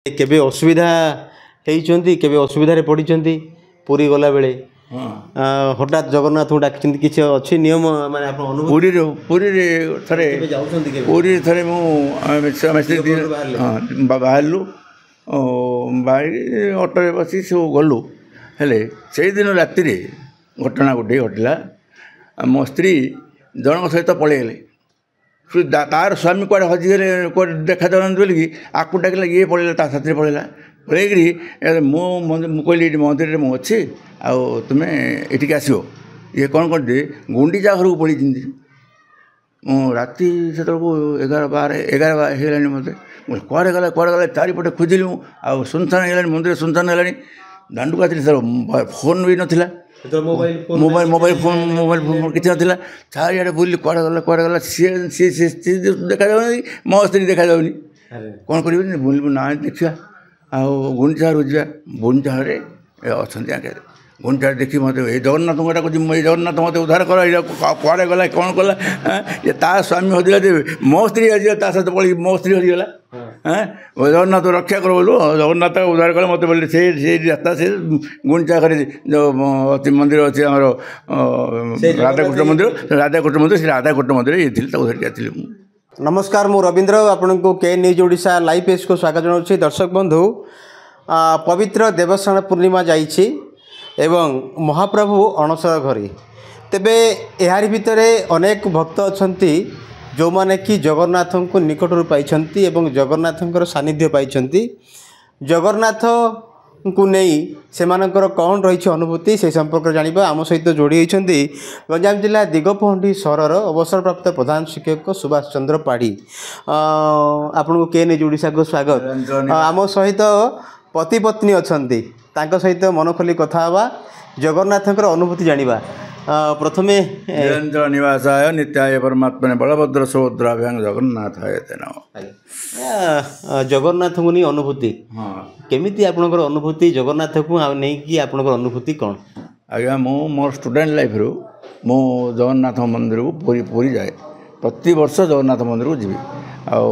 केबे असुविधा होती केबे असुविधा पड़ी पुरी गला बेले हठात जगन्नाथ को डाक किसी अच्छी नियम माने पुरी थे पुरी थे बाहरलु बाहर ऑटो बसी सब गलु हेले से दिन राति घटना गोटे घटला मो स्त्री जन सहित पलैगले तार स्वामी कड़े हजिगले देखा जाऊँ बोलिकी आपको डाकिला ये पलैला ता साथी पलैला पलैकरी मुझे मंदिर में अच्छी आउ तुम्हें ये आसो ये कौन करते गुंडीचा घर को पड़ी राति से 11 है मत कड़े गला चारिपटे खोजिली आउ सुनसान है मंदिर सुनसान है दांडू आती सर फोन भी नाला मोबाइल फोन किसी नाला चारिड़े बुल कड़े गला सी देखा जाऊनी मो स्त्री देखा जाऊनी कौन कर ना देखा आउ गुंडीचा जा गुंडीचा अच्छा आगे गुंडीचा देखी मत ये जगन्नाथ को डाक जगन्नाथ मत उद्धार कर कड़े गला कौन कला ये ता स्वामी हजिला मो स्त्री हजिला ता सहित पड़ी मो स्त्री हजिगला जगन्नाथ रक्षा कर बोलू जगन्नाथ उद्धार कले मत बोले से रास्ता से गुंडीचा घर जो मंदिर अच्छे आम राधाकृष्ण मंदिर से राधाकृष्ण मंदिर ये धरिक आती। नमस्कार मु रवींद्र आपण को के न्यूज ओडिशा लाइव पेज को स्वागत जनाऊँ। दर्शक बंधु पवित्र देवस्नान पूर्णिमा जाइछि एवं महाप्रभु अणसर घरे तेबे यार भितर अनेक भक्त अछंती जो माने कि जगन्नाथ को निकटरू पाइछंती एवं जगन्नाथंकर सानिध्य पाइछंती जगन्नाथ को नहीं सेमानकर कौन रही अनुभूति से संपर्क जानिबा आम सहित जोड़ी होती गंजाम जिला दिगपहंडी सहर अवसरप्राप्त प्रधान शिक्षक सुभाष चंद्र पाढ़ी आपण को के न्यूज ओडिशा को स्वागत। आम सहित पति पत्नी अछंती तांको सहित मन खोली कथा हवा जगन्नाथंकर अनुभूति जानिबा प्रथमे निरंजन निवासाय नित्याय परमात्मने बलभद्र सुभद्राभ्यां जगन्नाथाय ते नमः। जगन्नाथ को नहीं अनुभूति केमिति आपनकर अनुभूति जगन्नाथ को नहीं कि आपनकर अनुभूति कौन आज्ञा मोर स्टूडेंट लाइफ रू मो जगन्नाथ मंदिर को पूरी जाए प्रति वर्ष जगन्नाथ मंदिर को जीवी आउ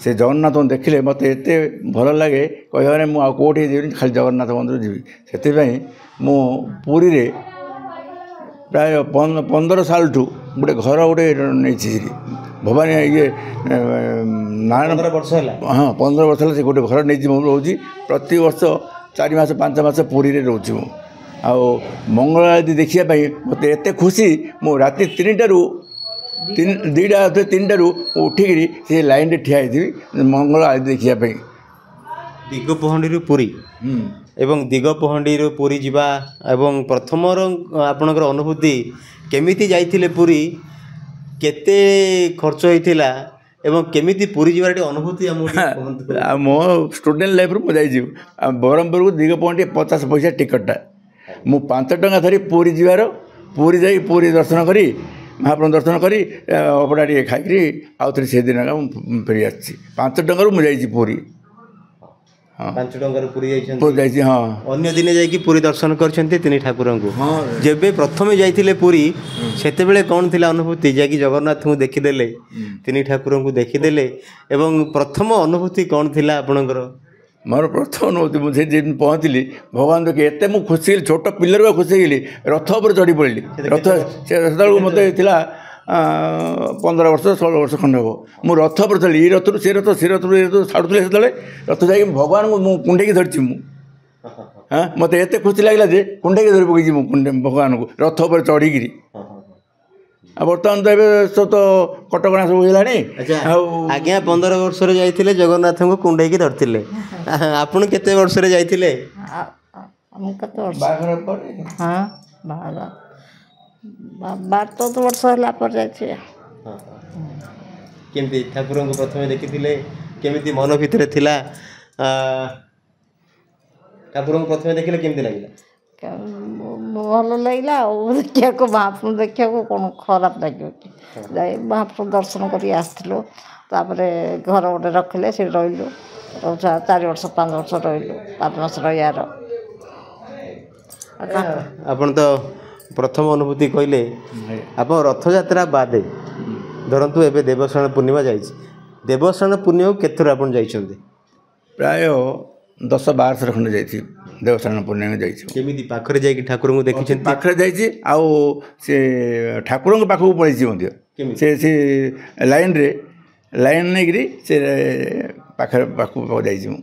से जगन्नाथ को देखिले मत एत भल लगे कह कौटी जीवन खाली जगन्नाथ मंदिर जीवी से मो पूरी रे प्राय 15 साल ठू गोटे घर गोटे नहीं भवानी ये नारायण वर्ष हाँ 15 वर्ष है गोटे घर नहीं रोची प्रति वर्ष 4 मास 5 मास पूरी रे रोची मु आउ मंगल आरती देखापी मत एत खुशी मु राति 3टा उठिकी से लाइन रे ठिया मंगल आरती देखापी दिगपहंडी पुरी एवं दिगपहंडी पुरी जीवा एवं प्रथम आपणकर अनुभूति केमिति जाइथिले पुरी केते खर्च होइथिला एवं केमिति पुरी जीवार अनुभूति मो स्टूडेंट लाइफ रू मुझे ब्रह्मपुर को दिगपहंडी 50 पैसा टिकटा मु 5 टंका धरी पुरी जीवार पुरी जाई पुरी दर्शन करी महाप्रभु दर्शन करी अबड़ा टे खाई आउ थे से दिन फेरी आसी 5 टंका मुझे पुरी 5 टंकार पुरी जाइए हाँ अन्य दिन जाकि पुरी दर्शन कर ठाकुर को जेबे प्रथमे जाइथिले पुरी सेते बेले कौन थिला अनुभूति जाकि जगन्नाथ को देखीदेले तीन ठाकुर को देखीदेले एवं प्रथम अनुभूति कौन थिला आपणकर मोर प्रथम अनुभूति मुझे दिन पहुँचली भगवान देखिए एत मुझे खुशी छोट पिलर खुशी गली रथ पर चढ़ी पड़ी रथ से मत 15 वर्ष 16 वर्ष खंड हम मु रथ पर चली रथ से रथ छाड़ुले से रथ जा भगवान को मुझे कुंडे धरची हाँ मत एत खुशी लगे जे कुंडे धरी पकई भगवान को रथ पर चढ़ी बर्तमान तो ये सब तो कटकणा सब है आज्ञा 15 वर्ष जाइए जगन्नाथ को कुंडे धरते आपन केते वर्ष जाइए 12 वर्ष है पर जाइए केमती ठाकुर को प्रथम देखी केमिति मन भितर थिला ठाकुर को प्रथम देखिले केमती लगिला भल लगे देखा को महाप्रभु देखा कौन खराब लगे कि जाए महाप्रभु दर्शन कर आसलु घर गोटे रखिले से रही 4 वर्ष 5 वर्ष रही 5 मास रही आपन तो प्रथम अनुभूति कहले आप रथ यात्रा बादे धरतु एवं देवस्नान पूर्णिमा जाइए देवस्नान पूर्णिमा केतुर आप जाइछन्ते ପ୍ରାୟ 10-12 ଥର ଖଣ୍ଡେ ଯାଇଛି ଦେବସ୍ନାନ ପୂର୍ଣ୍ଣିମା ଯାଇଛି। କେମିତି ପାଖରେ ଯାଇକି ଠାକୁରଙ୍କୁ ଦେଖିଛନ୍ତି? ପାଖରେ ଯାଇଛି ଆଉ ସେ ଠାକୁରଙ୍କ ପାଖକୁ ପଳେଇଛି ମଧ୍ୟ। ସେ ଲାଇନ୍ ନେଇକିରି ସେ ପାଖକୁ ଯାଇଛି ମୁଁ।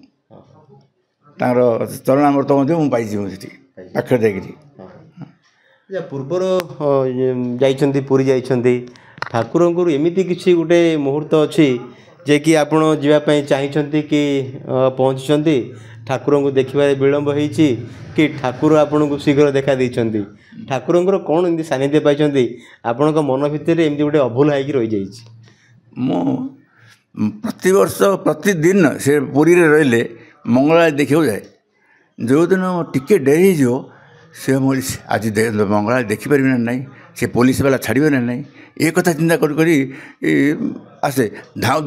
ତାଙ୍କର ଚରଣାମୃତ ମଧ୍ୟ ମୁଁ ପାଇଛି ମୁଁ ସେଠି ପାଖରେ ଯାଇକିରି। ପୂର୍ବରୁ ଯାଇଛନ୍ତି ପୁରୀ ଯାଇଛନ୍ତି, ଠାକୁରଙ୍କର ଏମିତି କିଛି ଗୋଟେ ମୁହୂର୍ତ୍ତ ଅଛି ଯେ କି ଆପଣ ଯିବା ପାଇଁ ଚାହିଁଛନ୍ତି କି ପହଞ୍ଚିଛନ୍ତି, ଠାକୁରଙ୍କୁ ଦେଖିବାରେ ବିଳମ୍ବ ହେଇଛି କି ଠାକୁର ଆପଣଙ୍କୁ ଶୀଘ୍ର ଦେଖା ଦେଇଛନ୍ତି? ଠାକୁରଙ୍କର କ'ଣ ଏମିତି ସାନ୍ନିଧ୍ୟ ପାଇଛନ୍ତି ଆପଣଙ୍କ ମନ ଭିତରେ ଏମିତି ଗୋଟେ ଅଭୁଲା ହେଇକି ରହିଯାଇଛି? ମୁଁ ପ୍ରତିବର୍ଷ ପ୍ରତିଦିନ ସେ ପୁରୀରେ ରହିଲେ ମଙ୍ଗଳବାର ଦେଖିବାକୁ ଯାଏ। ଯେଉଁଦିନ ଟିକେ ଡେରି ହେଇଯିବ ସେ ଆଜି ମଙ୍ଗଳବାର ଦେଖିପାରିବି ନା ନାହିଁ, ସେ ପୋଲିସ ବାଲା ଛାଡ଼ିବେ ନା ନାହିଁ, ଏ କଥା ଚିନ୍ତା କରି ଆସେ,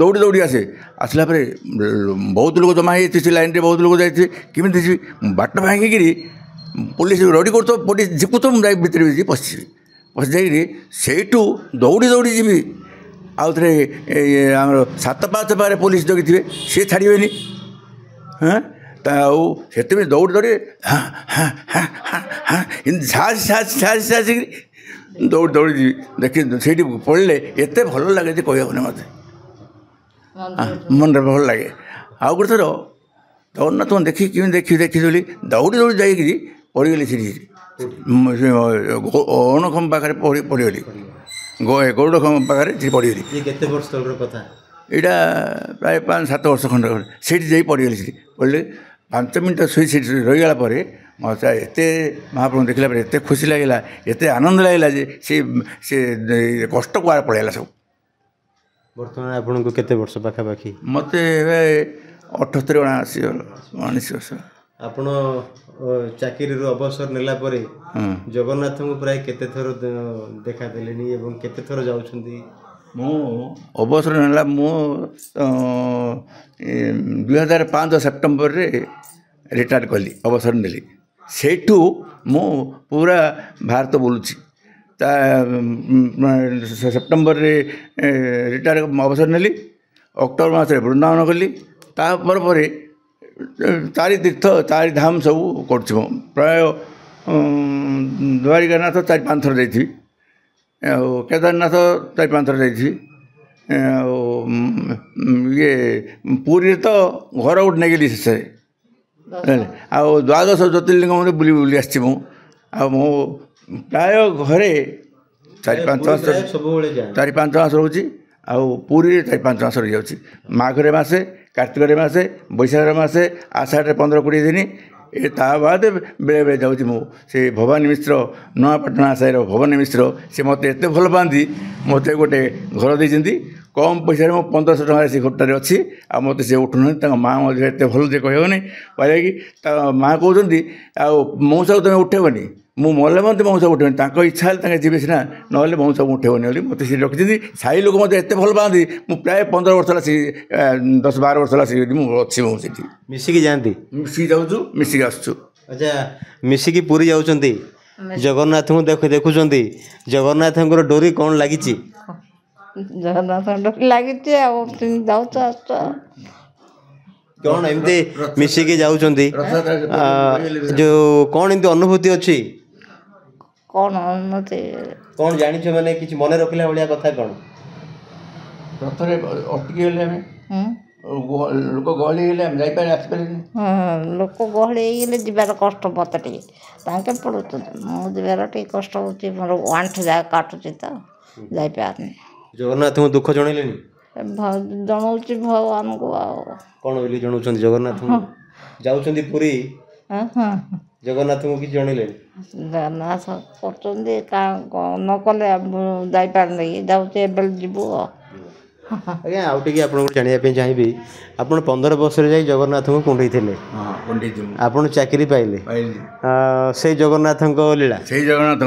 ଦୌଡ଼ି ଆସେ। ଆସିଲା ପରେ ବହୁତ ଲୋକ ଜମା ହେଇଯାଇଥିବେ, ସେ ଲାଇନ୍ରେ ବହୁତ ଲୋକ ଯାଇଥିବେ, କେମିତି ଯିବି ବାଟ ଭାଙ୍ଗିକିରି ପୋଲିସ ରଡ଼ି କରୁଥିବ, ପୋଲିସ ଝିକୁଥିବ, ମୁଁ ଭିତରେ ପଶିଯିବି। ପଶି ଯାଇକିରି ସେଇଠୁ ଦୌଡ଼ି ଯିବି। ଆଉ ଥରେ ଆମର 7 ପାହାଚ ପାଖରେ ପୋଲିସ ଜଗିଥିବେ, ସିଏ ଛାଡ଼ିବେନି। ଆଉ ସେଥିପାଇଁ ଦୌଡ଼ି ଏମିତି ସାହସିକିରି ଦୌଡ଼ି ଯିବି। ଦେଖି ସେଇଠି ପଡ଼ିଲେ ଏତେ ଭଲ ଲାଗେ ଯେ କହିହେବନି ମୋତେ, ମନରେ ଭଲ ଲାଗେ। ଆଉ ଗୋଟେ ଥର ଜଗନ୍ନାଥଙ୍କୁ ଦେଖିଥିଲି, ଦୌଡ଼ି ଯାଇକିରି ପଡ଼ିଗଲି ସେଠି ଅଣଖମ୍ବ ପାଖରେ ପଡ଼ିଗଲି, ଗରୁଡ଼ ଖମ୍ବ ପାଖରେ ପଡ଼ିଗଲି। କେତେ ବର୍ଷ ତଳର କଥା? ଏଇଟା ପ୍ରାୟ 5-7 ବର୍ଷ ଖଣ୍ଡେ ସେଇଠି ଯାଇ ପଡ଼ିଗଲି। ସେଠି ପଡ଼ିଲେ 5 ମିନିଟ୍ ସେଠି ରହିଗଲା ପରେ ମୋତେ ଏତେ ମହାପ୍ରଭୁ ଦେଖିଲା ପରେ ଏତେ ଖୁସି ଲାଗିଲା, ଏତେ ଆନନ୍ଦ ଲାଗିଲା ଯେ ସେ କଷ୍ଟ କୁଆଡ଼େ ପଳେଇଲା ସବୁ। ବର୍ତ୍ତମାନ ଆପଣଙ୍କୁ କେତେ ବର୍ଷ ପାଖାପାଖି? ମୋତେ ଏବେ 78-79 ବର୍ଷ। ଆପଣ ଚାକିରିରୁ ଅବସର ନେଲା ପରେ ଜଗନ୍ନାଥଙ୍କୁ ପ୍ରାୟ କେତେ ଥର ଦେଖା ଦେଲେଣି ଏବଂ କେତେ ଥର ଯାଉଛନ୍ତି? ମୁଁ ଅବସର ନେଲା, ମୁଁ 2005 ସେପ୍ଟେମ୍ବରରେ ରିଟାୟାର୍ଡ଼ କଲି, ଅବସର ନେଲି। ସେଇଠୁ ମୁଁ ପୁରା ଭାରତ ବୁଲୁଛି। ସେପ୍ଟେମ୍ବରରେ ରିଟାୟାର୍ଡ଼ ଅବସର ନେଲି, ଅକ୍ଟୋବର ମାସରେ ବୃନ୍ଦାବନ ଗଲି। ତାପରେ 4 ତୀର୍ଥ 4 ଧାମ ସବୁ କରୁଛି ମୁଁ। ପ୍ରାୟ ଦ୍ୱାରିକାନାଥ 4-5 ଥର ଯାଇଥିବି, ଆଉ କେଦାରନାଥ 4-5 ଥର ଯାଇଥିବି, ଆଉ ପୁରୀରେ ତ ଘର ଗୋଟେ ନେଇଗଲି ଶେଷରେ। ଆଉ 12 ଜ୍ୟୋତିର୍ଲିଙ୍ଗ ମଧ୍ୟ ବୁଲି ଆସିଛି ମୁଁ। ଆଉ ମୁଁ ପ୍ରାୟ ଘରେ 4-5 ମାସ ରହୁଛି, ଆଉ ପୁରୀରେ 4-5 ମାସ ରହିଯାଉଛି। ମାଘରେ ମାସେ, କାର୍ତ୍ତିକରେ ମାସେ, ବୈଶାଖରେ ମାସେ, ଆଷାଢ଼ରେ 15-20 ଦିନ। ତା ବାଦ ବେଳେବେଳେ ଯାଉଛି ମୁଁ। ସେ ଭବାନୀ ମିଶ୍ର, ନୂଆପାଟଣା ସାହିର ଭବାନୀ ମିଶ୍ର, ସେ ମୋତେ ଏତେ ଭଲ ପାଆନ୍ତି, ମୋତେ ଗୋଟେ ଘର ଦେଇଛନ୍ତି କମ୍ ପଇସାରେ। ମୁଁ 1500 ଟଙ୍କାରେ ସେ ଘରଟାରେ ଅଛି। ଆଉ ମୋତେ ସେ ଉଠୁନାହାନ୍ତି। ତାଙ୍କ ମାଆ ମଧ୍ୟ ଏତେ ଭଲ ଯେ କହିହେବନି। ପାଇକି ତାଙ୍କ ମାଆ କହୁଛନ୍ତି, ଆଉ ମଉସାକୁ ତୁମେ ଉଠେଇବନି, ମୁଁ ମଲେ ମୋତେ ମଉସାକୁ ଉଠେଇବନି, ତାଙ୍କ ଇଚ୍ଛା ହେଲେ ତାଙ୍କେ ଯିବେ ସିନା, ନହେଲେ ମଉସାକୁ ଉଠେଇବନି ବୋଲି ମୋତେ ସେଠି ରଖିଛନ୍ତି। ସାହି ଲୋକ ମୋତେ ଏତେ ଭଲ ପାଆନ୍ତି, ମୁଁ ପ୍ରାୟ 15 ବର୍ଷ ହେଲା, 10-12 ବର୍ଷ ହେଲା ସେଠି ମୁଁ ଅଛି। ମୁଁ ସେଠି ମିଶିକି ଯାଆନ୍ତି, ମିଶିକି ଯାଉଛୁ, ମିଶିକି ଆସୁଛୁ। ଆଚ୍ଛା, ମିଶିକି ପୁରୀ ଯାଉଛନ୍ତି, ଜଗନ୍ନାଥଙ୍କୁ ଦେଖୁଛନ୍ତି, ଜଗନ୍ନାଥଙ୍କର ଡୋରି କ'ଣ ଲାଗିଛି? ଜଗନ୍ନାଥଙ୍କ ଡୋରି ଲାଗିଛି, ଆଉ ଯାଉଛୁ ଆସୁଛୁ। କ'ଣ ଏମିତି ମିଶିକି ଯାଉଛନ୍ତି, ଯେଉଁ କ'ଣ ଏମିତି ଅନୁଭୂତି ଅଛି? କ'ଣ ଅନୁଭୂତି? କ'ଣ ଜାଣିଛ, ମାନେ କିଛି ମନେ ରଖିଲା ଭଳିଆ କଥା କ'ଣ? ରଥରେ ଅଟକି ଗଲେ ଆମେ, ଲୋକ ଗହଳି ହେଇଗଲେ ଆମେ ଆସିପାରିଲେନି। ଲୋକ ଗହଳି ହେଇଗଲେ ଯିବାର କଷ୍ଟ ମୋତେ ଟିକେ, ତାଙ୍କେ ପଡ଼ୁଛନ୍ତି, ମୁଁ ଯିବାର ଟିକେ କଷ୍ଟ ହେଉଛି। ମୋର ଆଣ୍ଠୁ କାଟୁଛି ତ ଯାଇପାରୁନି। ଜଗନ୍ନାଥଙ୍କୁ ଦୁଃଖ ଜଣେଇଲେଣି? ଜଣଉଛି ଭଗବାନଙ୍କୁ। ଆଉ କ'ଣ ବୋଲି ଜଣାଉଛନ୍ତି ଜଗନ୍ନାଥଙ୍କୁ? ଯାଉଛନ୍ତି ପୁରୀ, ଜଗନ୍ନାଥଙ୍କୁ କିଛି ଜଣେଇଲେଣି? ଜଗନ୍ନାଥ କରୁଛନ୍ତି, ନ କଲେ ଯାଇପାରୁନି, ଯାଉଛି ଏବେ ଯିବୁ। ଆଜ୍ଞା, ଆଉ ଟିକେ ଆପଣଙ୍କୁ ଜାଣିବା ପାଇଁ ଚାହିଁବି, ଆପଣ 15 ବର୍ଷରେ ଯାଇ ଜଗନ୍ନାଥଙ୍କୁ କୁଣ୍ଢେଇଥିଲେ, ଆପଣ ଚାକିରି ପାଇଲେ, ସେଇ ଜଗନ୍ନାଥଙ୍କ ଲୀଳା, ସେଇ ଜଗନ୍ନାଥ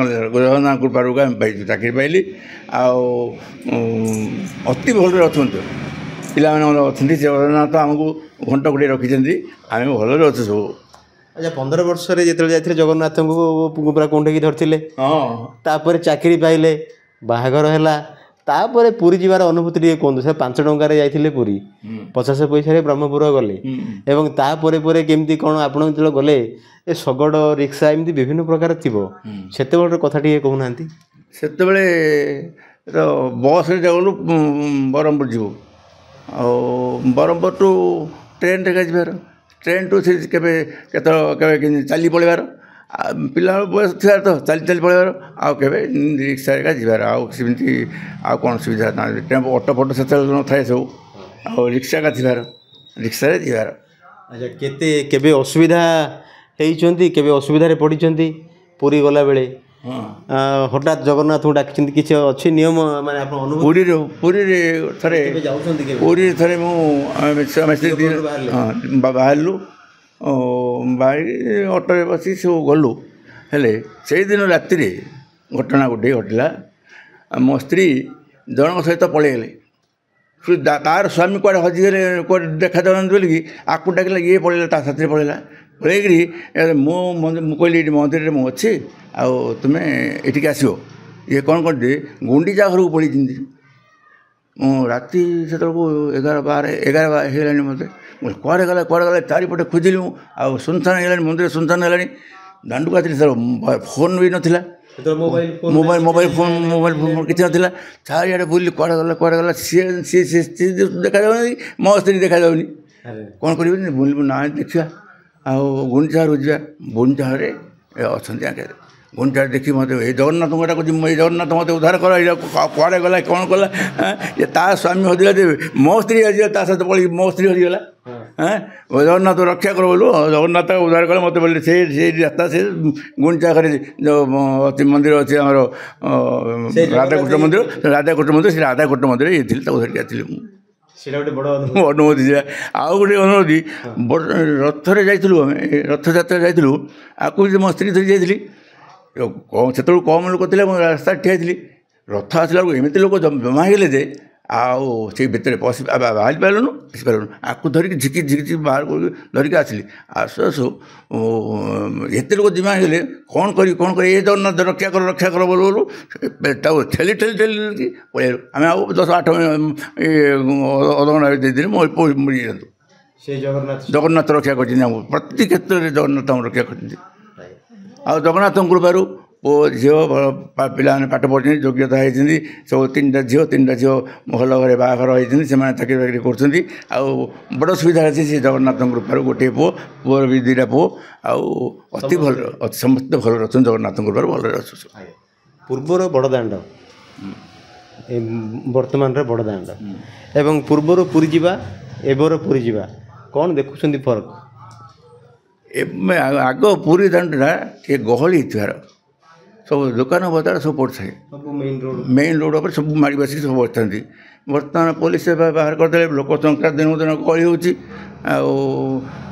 କୃପାରୁ ଆମେ ପାଇଛୁ, ଚାକିରି ପାଇଲି। ଆଉ ଅତି ଭଲରେ ଅଛନ୍ତି, ପିଲାମାନେ ଅଛନ୍ତି। ଜଗନ୍ନାଥ ଆମକୁ ଘଣ୍ଟ ଘୋଡ଼େଇ ରଖିଛନ୍ତି, ଆମେ ଭଲରେ ଅଛୁ ସବୁ। ଆଚ୍ଛା, 15 ବର୍ଷରେ ଯେତେବେଳେ ଯାଇଥିଲେ ଜଗନ୍ନାଥଙ୍କୁ ପୁରା କୁଣ୍ଢେଇକି ଧରିଥିଲେ, ତାପରେ ଚାକିରି ପାଇଲେ, ବାହାଘର ହେଲା, ତାପରେ ପୁରୀ ଯିବାର ଅନୁଭୂତି ଟିକେ କୁହନ୍ତୁ। ସେ 5 ଟଙ୍କାରେ ଯାଇଥିଲେ ପୁରୀ, 50 ପଇସାରେ ବ୍ରହ୍ମପୁର ଗଲେ, ଏବଂ ତାପରେ ପରେ କେମିତି କ'ଣ ଆପଣ ଯେତେବେଳେ ଗଲେ ଏ ଶଗଡ଼ ରିକ୍ସା ଏମିତି ବିଭିନ୍ନ ପ୍ରକାର ଥିବ, ସେତେବେଳର କଥା ଟିକେ କହୁନାହାନ୍ତି। ସେତେବେଳେ ତ ବସ୍ରେ ଗଲୁ ବ୍ରହ୍ମପୁର ଯିବୁ, ଆଉ ବ୍ରହ୍ମପୁର ଟୁ ଟ୍ରେନ୍ରେ ଯିବାର, ଟ୍ରେନ୍ ଟୁ ସେ କେବେ କେବେ ଚାଲି ପଳେଇବାର, ପିଲାବେଳ ବୟସ ଥିବାର ତ ଚାଲି ଚାଲି ପଳେଇବାର, ଆଉ କେବେ ରିକ୍ସାରେ ଯିବାର, ଆଉ ସେମିତି ଆଉ କ'ଣ ସୁବିଧା ଅଟୋ ଫଟୋ ସେତେବେଳେ ନଥାଏ ସବୁ, ଆଉ ରିକ୍ସା ଥିବାର, ରିକ୍ସାରେ ଯିବାର। ଆଚ୍ଛା, କେବେ ଅସୁବିଧା ହେଇଛନ୍ତି, କେବେ ଅସୁବିଧାରେ ପଡ଼ିଛନ୍ତି ପୁରୀ ଗଲାବେଳେ? ହଠାତ୍ ଜଗନ୍ନାଥଙ୍କୁ ଡାକିଛନ୍ତି, କିଛି ଅଛି ନିୟମ ମାନେ ଆପଣ ଅନୁଭବ? ପୁରୀରେ ଥରେ ଯାଉଛନ୍ତି, ପୁରୀରେ ଥରେ ମୁଁ ବାହାରିଲୁ, ବାହାରି ଅଟୋରେ ବସି ସବୁ ଗଲୁ। ହେଲେ ସେଇଦିନ ରାତିରେ ଘଟଣା ଗୋଟିଏ ଘଟିଲା। ମୋ ସ୍ତ୍ରୀ ଜଣଙ୍କ ସହିତ ପଳେଇଗଲେ, ତାର ସ୍ୱାମୀ କୁଆଡ଼େ ହଜିଗଲେ, କୁଆଡ଼େ ଦେଖାଯାଉନାହାନ୍ତି ବୋଲିକି ଆକୁ ଡାକିଲା, ଇଏ ପଳେଇଲା, ତା ସାଥିରେ ପଳେଇକିରି ମୁଁ କହିଲି ଏଇଠି ମନ୍ଦିରରେ ମୁଁ ଅଛି, ଆଉ ତୁମେ ଏଠିକି ଆସିବ। ଇଏ କ'ଣ କରିଛି, ଗୁଣ୍ଡିଚା ଘରକୁ ପଳେଇଛନ୍ତି। ମୁଁ ରାତି ସେତେବେଳକୁ 11 ହେଇଗଲାଣି, ମୋତେ କୁଆଡ଼େ ଗଲା ଚାରିପଟେ ଖୋଜିଲି ମୁଁ, ଆଉ ସୁନସାନ ହେଇଗଲାଣି, ମନ୍ଦିର ସୁନସାନ ହେଲାଣି। ଦାଣ୍ଡୁକୁ ଆସିଲି, ଫୋନ୍ ବି ନଥିଲା, ମୋବାଇଲ ଫୋନ୍ କିଛି ନଥିଲା। ଚାରିଆଡ଼େ ବୁଲିଲି, କୁଆଡ଼େ ଗଲା ସିଏ ଦେଖାଯାଉନି, ମୋ ସ୍ତ୍ରୀ ଦେଖାଯାଉନି। କ'ଣ କରିବି, ବୁଲିବୁ ନା ଦେଖିବା, ଆଉ ଗୁଣ୍ଡିଚା ଘରକୁ ଯିବା। ଗୁଣ୍ଡିଚା ଘରେ ଅଛନ୍ତି ଆଗରେ, ଗୁଣ୍ଡିଚା ଦେଖି ମୋତେ ଏଇ ଜଗନ୍ନାଥଙ୍କୁ ଡାକୁଛି, ମୁଁ ଏଇ ଜଗନ୍ନାଥ ମୋତେ ଉଦ୍ଧାର କର, ଏଇଟା କୁଆଡ଼େ ଗଲା, କ'ଣ କଲା? ତା ସ୍ୱାମୀ ହଜିଲା, ଦେବେ ମୋ ସ୍ତ୍ରୀ ହଜିଲା, ତା ସହିତ ପଳେଇ ମୋ ସ୍ତ୍ରୀ ହଜିଗଲା। ଜଗନ୍ନାଥ ରକ୍ଷା କର ବୋଲୁ, ଜଗନ୍ନାଥ ଉଦ୍ଧାର କଲେ ମୋତେ ବୋଲିଲେ। ସେଇ ରାସ୍ତା, ସେ ଗୁଣ୍ଡିଚା ଘରେ ଯେଉଁ ମନ୍ଦିର ଅଛି ଆମର ରାଧାକୃଷ୍ଣ ମନ୍ଦିର, ସେ ରାଧାକୃଷ୍ଣ ମନ୍ଦିର ଇଏ ଥିଲେ, ତାକୁ ଧରିକି ଆସିଥିଲି ମୁଁ। ସେଇଟା ଗୋଟେ ବଡ଼ ଅନୁଭୂତି ଥିଲା। ଆଉ ଗୋଟେ ଅନୁଭୂତି, ରଥରେ ଯାଇଥିଲୁ, ଆମେ ରଥଯାତ୍ରା ଯାଇଥିଲୁ, ଆକୁ ବି ମୋ ସ୍ତ୍ରୀ ଧରି ଯାଇଥିଲି। ସେତେବେଳକୁ କମ୍ ଲୋକ ଥିଲେ, ମୁଁ ରାସ୍ତାରେ ଠିଆ ହେଇଥିଲି। ରଥ ଆସିଲା ବେଳକୁ ଏମିତି ଲୋକ ଜମା ହେଇଗଲେ ଯେ ଆଉ ସେଇ ଭିତରେ ବାହାରି ପାରିଲୁନୁ, ଆସିପାରିଲୁନୁ। ଆକୁ ଧରିକି ଝିକି ବାହାର କରିକି ଧରିକି ଆସିଲି। ଆସୁ ଏତେ ଲୋକ ଜମା ହେଇଗଲେ, କ'ଣ କରି ଏ ଜଗନ୍ନାଥ ରକ୍ଷା କର ବୋଲୁ ତାକୁ ଠେଲି ପଳେଇଲୁ। ଆମେ ଆଉ 10-8 ଅଧଘଣ୍ଟା ଦେଇଥିଲି, ମୋ ମରିଯାଆନ୍ତୁ। ସେ ଜଗନ୍ନାଥ ରକ୍ଷା କରିଛନ୍ତି ଆମକୁ, ପ୍ରତି କ୍ଷେତ୍ରରେ ଜଗନ୍ନାଥ ଆମକୁ ରକ୍ଷା କରିଛନ୍ତି। ଆଉ ଜଗନ୍ନାଥଙ୍କ କୃପାରୁ ପୁଅ ଝିଅ ପିଲାମାନେ ପାଠ ପଢ଼ୁଛନ୍ତି, ଯୋଗ୍ୟତା ହେଇଛନ୍ତି। ସବୁ 3ଟା ଝିଅ ଭଲ ଘରେ ବାହାଘର ହେଇଛନ୍ତି, ସେମାନେ ଚାକିରି ବାକିରି କରୁଛନ୍ତି। ଆଉ ବଡ଼ ସୁବିଧା ଅଛି ସେ ଜଗନ୍ନାଥଙ୍କ କୃପାରୁ। ଗୋଟିଏ ପୁଅର ବି 2ଟା ପୁଅ, ଆଉ ଅତି ଭଲ, ସମସ୍ତେ ଭଲରେ ଅଛନ୍ତି, ଜଗନ୍ନାଥଙ୍କ କୃପାରୁ ଭଲରେ ଅଛୁ। ପୂର୍ବର ବଡ଼ଦାଣ୍ଡ, ବର୍ତ୍ତମାନର ବଡ଼ଦାଣ୍ଡ, ଏବଂ ପୂର୍ବରୁ ପୁରୀ ଯିବା, ଏବେର ପୁରୀ ଯିବା, କ'ଣ ଦେଖୁଛନ୍ତି ଫରକ? ଆଗ ପୁରୀ ଦାଣ୍ଡଟା ଟିକେ ଗହଳି ହେଇଥିବାର, ସବୁ ଦୋକାନ ବଜାର ସବୁ ପଡ଼ିଥାଏ, ମେନ୍ ରୋଡ଼ ଉପରେ ସବୁ ମାଡ଼ି ବସିକି ସବୁ ବସିଥାନ୍ତି। ବର୍ତ୍ତମାନ ପୋଲିସ ବାହାର କରିଦେଲେ, ଲୋକ ସଂଖ୍ୟା ଦିନକୁ ଦିନ ଗହଳି ହେଉଛି। ଆଉ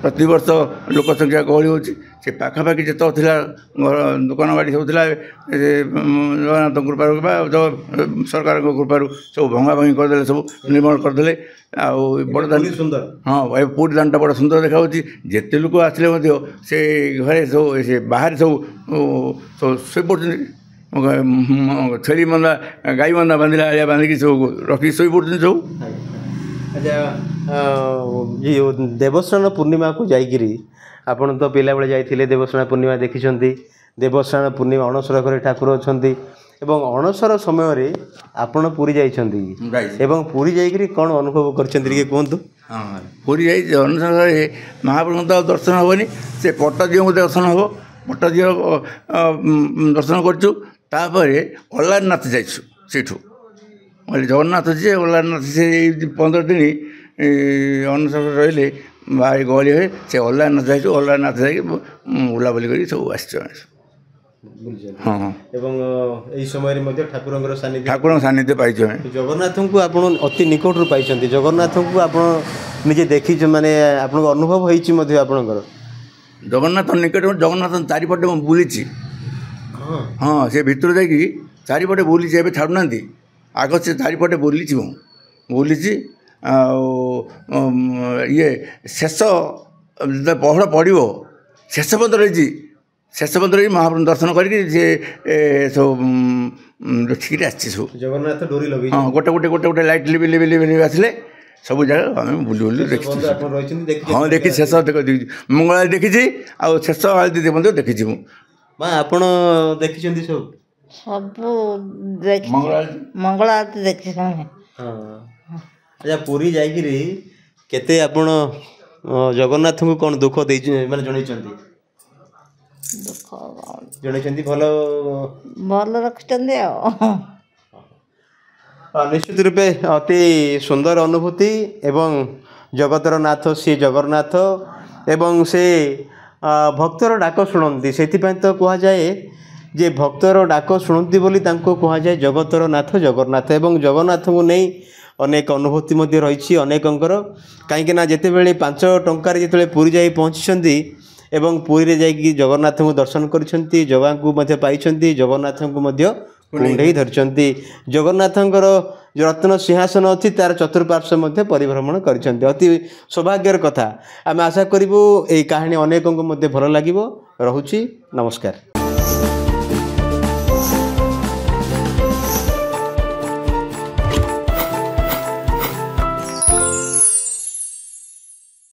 ପ୍ରତିବର୍ଷ ଲୋକ ସଂଖ୍ୟା ଗହଳି ହେଉଛି। ସେ ପାଖାପାଖି ଯେତେକ ଥିଲା ଦୋକାନ ବାଡ଼ି ସବୁ ଥିଲା, ଜଗନ୍ନାଥଙ୍କ କୃପାରୁ ବା ସରକାରଙ୍କ କୃପାରୁ ସବୁ ଭଙ୍ଗାଭଙ୍ଗି କରିଦେଲେ, ସବୁ ନିର୍ମଳ କରିଦେଲେ। ଆଉ ବଡ଼ ଦାଣ୍ଡ ସୁନ୍ଦର, ହଁ, ଏ ପୁରୀ ଦାଣ୍ଡଟା ବଡ଼ ସୁନ୍ଦର ଦେଖାଯାଉଛି। ଯେତେ ଲୋକ ଆସିଲେ ମଧ୍ୟ ସେ ଘରେ ସବୁ, ସେ ବାହାରେ ସବୁ ଶୋଇପଡ଼ୁଛନ୍ତି। ଛେଳି ମନ୍ଦା, ଗାଈ ମନ୍ଦା ବାନ୍ଧିଲା ଭଳିଆ ବାନ୍ଧିକି ସବୁ ରଖିକି ଶୋଇପଡ଼ୁଛନ୍ତି ସବୁ। ଆଚ୍ଛା, ଦେବସ୍ନାନ ପୂର୍ଣ୍ଣିମାକୁ ଯାଇକିରି, ଆପଣ ତ ପିଲାବେଳେ ଯାଇଥିଲେ, ଦେବସ୍ନାନ ପୂର୍ଣ୍ଣିମା ଦେଖିଛନ୍ତି। ଦେବସ୍ନାନ ପୂର୍ଣ୍ଣିମା ଅଣସର ଘରେ ଠାକୁର ଅଛନ୍ତି, ଏବଂ ଅଣସର ସମୟରେ ଆପଣ ପୁରୀ ଯାଇଛନ୍ତି, ଏବଂ ପୁରୀ ଯାଇକରି କ'ଣ ଅନୁଭବ କରିଛନ୍ତି ଟିକେ କୁହନ୍ତୁ? ପୁରୀ ଯାଇଛି, ଅଣସର ଘରେ ମହାପ୍ରଭୁଙ୍କୁ ତ ଦର୍ଶନ ହେବନି, ସେ ପଟ୍ଟଝିଅଙ୍କୁ ଦର୍ଶନ ହେବ। ପଟ୍ଟଝିଅ ଦର୍ଶନ କରିଛୁ। ତାପରେ ଅଲାରନାଥ ଯାଇଛୁ। ସେଇଠୁ ଜଗନ୍ନାଥ ଯିଏ ଅଲାରନାଥ, ସେ 15 ଦିନ ଅଣସର ରହିଲେ, ଭାରି ଗହଳି ହୁଏ। ସେ ଅଲାରନାଥ ଯାଇଛୁ, ଅଲାରନାଥ ଯାଇକି ବୁଲାବୁଲି କରି ସବୁ ଆସିଛୁ। ହଁ, ଏବଂ ଏହି ସମୟରେ ମଧ୍ୟ ଠାକୁରଙ୍କ ସାନ୍ନିଧ୍ୟ ପାଇଛୁ। ଆମେ ଜଗନ୍ନାଥଙ୍କୁ ଆପଣ ଅତି ନିକଟରୁ ପାଇଛନ୍ତି, ଜଗନ୍ନାଥଙ୍କୁ ଆପଣ ନିଜେ ଦେଖିଛୁ, ମାନେ ଆପଣଙ୍କ ଅନୁଭବ ହେଇଛି ମଧ୍ୟ ଆପଣଙ୍କର? ଜଗନ୍ନାଥ ନିକଟରେ, ଜଗନ୍ନାଥ ଚାରିପଟେ ମୁଁ ବୁଲିଛି। ହଁ, ସେ ଭିତରୁ ଯାଇକି ଚାରିପଟେ ବୁଲିଛି, ଏବେ ଛାଡ଼ୁନାହାନ୍ତି। ଆଗ ସେ ଚାରିପଟେ ବୁଲିଛି, ମୁଁ ବୁଲିଛି। ଆଉ ଶେଷ ଯେତେବେଳେ ପହଡ଼ ପଡ଼ିବ, ଶେଷ ପଦ ରହିଛି, ମହାପ୍ରଭୁ ଦର୍ଶନ କରିକି ସେ ସବୁ ଦେଖିକିରି ଆସିଛି ସବୁ। ଜଗନ୍ନାଥ ଡୋରି ଲଗେଇ ହଁ ଗୋଟେ ଗୋଟେ ଗୋଟେ ଗୋଟେ ଲାଇଟ୍ ଲିଭି ଲିଭି ଲିଭି ଲିଭି ଆସିଲେ ସବୁ ଜାଗା ଆମେ ବୁଲି ବୁଲି ଦେଖିଛୁ। ଆପଣ ରହିଛନ୍ତି ହଁ ଦେଖିଛି ଶେଷ ଦେଖିଛି ମଙ୍ଗଳା ଦେଖିଛି ଆଉ ଶେଷ ଆଳତି ମଧ୍ୟ ଦେଖିଛି ମୁଁ। ମା ଆପଣ ଦେଖିଛନ୍ତି ସବୁ? ସବୁ ଦେଖି ମଙ୍ଗଳ ଆଳତି ଦେଖିଛି ଆମେ। ହଁ ଆଚ୍ଛା ପୁରୀ ଯାଇକିରି କେତେ ଆପଣ ଜଗନ୍ନାଥଙ୍କୁ କ'ଣ ଦୁଃଖ ଦେଇଛି ମାନେ ଜଣେଇଛନ୍ତି? ଦୁଃଖ ଜଣେଇଛନ୍ତି ଭଲ ଭଲ ରଖିଛନ୍ତି ଆଉ। ନିଶ୍ଚିତ ରୂପେ ଅତି ସୁନ୍ଦର ଅନୁଭୂତି ଏବଂ ଜଗତର ନାଥ ଶ୍ରୀ ଜଗନ୍ନାଥ ଏବଂ ସେ ଭକ୍ତର ଡାକ ଶୁଣନ୍ତି। ସେଥିପାଇଁ ତ କୁହାଯାଏ ଯେ ଭକ୍ତର ଡାକ ଶୁଣନ୍ତି ବୋଲି ତାଙ୍କୁ କୁହାଯାଏ ଜଗତର ନାଥ ଜଗନ୍ନାଥ। ଏବଂ ଜଗନ୍ନାଥଙ୍କୁ ନେଇ ଅନେକ ଅନୁଭୂତି ମଧ୍ୟ ରହିଛି ଅନେକଙ୍କର। କାହିଁକିନା ଯେତେବେଳେ 5 ଟଙ୍କାରେ ଯେତେବେଳେ ପୁରୀ ଯାଇ ପହଞ୍ଚିଛନ୍ତି ଏବଂ ପୁରୀରେ ଯାଇକି ଜଗନ୍ନାଥଙ୍କୁ ଦର୍ଶନ କରିଛନ୍ତି, ଜଗାଙ୍କୁ ମଧ୍ୟ ପାଇଛନ୍ତି, ଜଗନ୍ନାଥଙ୍କୁ ମଧ୍ୟ କୁଣ୍ଢେଇ ଧରିଛନ୍ତି। ଜଗନ୍ନାଥଙ୍କର ଯେଉଁ ରତ୍ନ ସିଂହାସନ ଅଛି ତା'ର ଚତୁଃପାର୍ଶ୍ୱ ମଧ୍ୟ ପରିଭ୍ରମଣ କରିଛନ୍ତି। ଅତି ସୌଭାଗ୍ୟର କଥା। ଆମେ ଆଶା କରିବୁ ଏହି କାହାଣୀ ଅନେକଙ୍କୁ ମଧ୍ୟ ଭଲ ଲାଗିବ। ରହୁଛି, ନମସ୍କାର।